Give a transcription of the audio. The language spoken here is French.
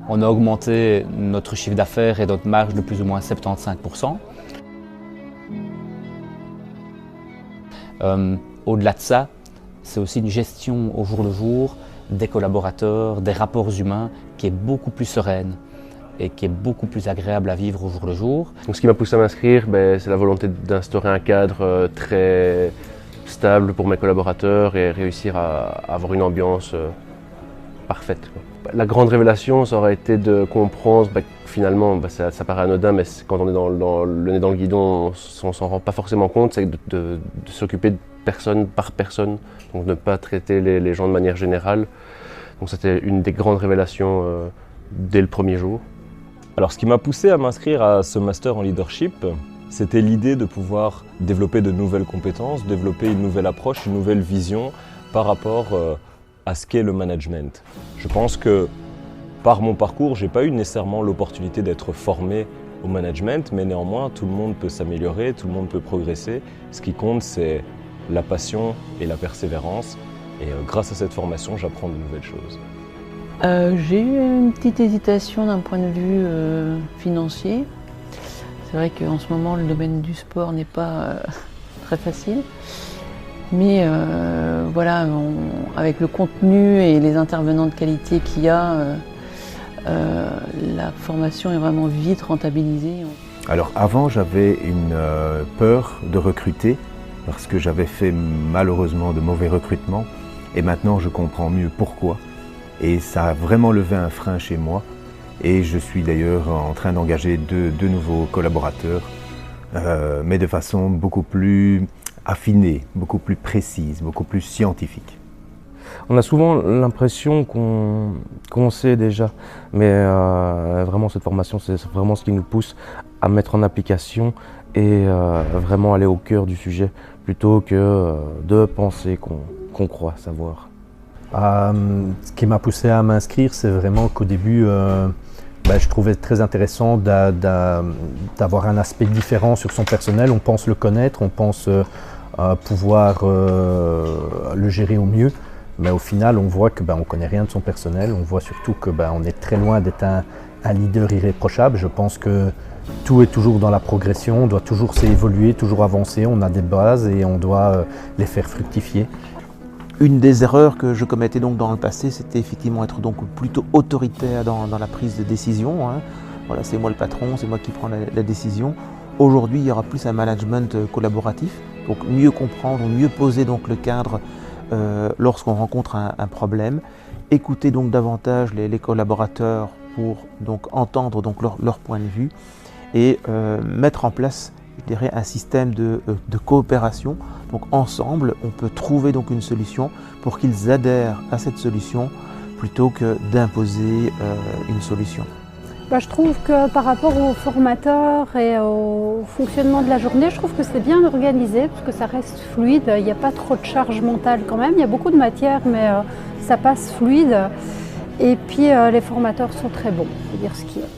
On a augmenté notre chiffre d'affaires et notre marge de plus ou moins 75%. Au-delà de ça, c'est aussi une gestion au jour le jour des collaborateurs, des rapports humains qui est beaucoup plus sereine et qui est beaucoup plus agréable à vivre au jour le jour. Donc, ce qui m'a poussé à m'inscrire, c'est la volonté d'instaurer un cadre très stable pour mes collaborateurs et réussir à avoir une ambiance parfaite. La grande révélation, ça aurait été de comprendre que finalement, ça paraît anodin, mais quand on est dans le nez dans le guidon, on ne s'en rend pas forcément compte, c'est de s'occuper de personne par personne, donc ne pas traiter les gens de manière générale. Donc c'était une des grandes révélations dès le premier jour. Alors ce qui m'a poussé à m'inscrire à ce master en leadership, c'était l'idée de pouvoir développer de nouvelles compétences, développer une nouvelle approche, une nouvelle vision par rapport à ce qu'est le management. Je pense que par mon parcours, je n'ai pas eu nécessairement l'opportunité d'être formé au management, mais néanmoins tout le monde peut s'améliorer, tout le monde peut progresser. Ce qui compte, c'est la passion et la persévérance. Et grâce à cette formation, j'apprends de nouvelles choses. J'ai eu une petite hésitation d'un point de vue financier. C'est vrai qu'en ce moment, le domaine du sport n'est pas très facile. Mais voilà, avec le contenu et les intervenants de qualité qu'il y a, la formation est vraiment vite rentabilisée. Alors avant, j'avais une peur de recruter parce que j'avais fait malheureusement de mauvais recrutements et maintenant je comprends mieux pourquoi. Et ça a vraiment levé un frein chez moi et je suis d'ailleurs en train d'engager deux nouveaux collaborateurs, mais de façon beaucoup plus affinée, beaucoup plus précise, beaucoup plus scientifique. On a souvent l'impression qu'on sait déjà, mais vraiment cette formation, c'est vraiment ce qui nous pousse à mettre en application et vraiment aller au cœur du sujet, plutôt que de penser qu'on croit savoir. Ce qui m'a poussé à m'inscrire, c'est vraiment qu'au début, je trouvais très intéressant d'avoir un aspect différent sur son personnel. On pense le connaître, on pense pouvoir le gérer au mieux. Mais au final, on voit qu'on ne connaît rien de son personnel. On voit surtout qu'on est très loin d'être un leader irréprochable. Je pense que tout est toujours dans la progression. On doit toujours s'évoluer, toujours avancer. On a des bases et on doit les faire fructifier. Une des erreurs que je commettais donc dans le passé, c'était effectivement être donc plutôt autoritaire dans la prise de décision. Voilà, c'est moi le patron, c'est moi qui prends la décision. Aujourd'hui, il y aura plus un management collaboratif, donc mieux comprendre, mieux poser donc le cadre lorsqu'on rencontre un problème, écouter donc davantage les collaborateurs pour donc entendre donc leur point de vue et mettre en place, je dirais, un système de coopération. Donc ensemble, on peut trouver donc une solution pour qu'ils adhèrent à cette solution plutôt que d'imposer une solution. Je trouve que par rapport aux formateurs et au fonctionnement de la journée, je trouve que c'est bien organisé parce que ça reste fluide, il n'y a pas trop de charge mentale quand même, il y a beaucoup de matière mais ça passe fluide et puis les formateurs sont très bons, il faut dire ce qu'il y a.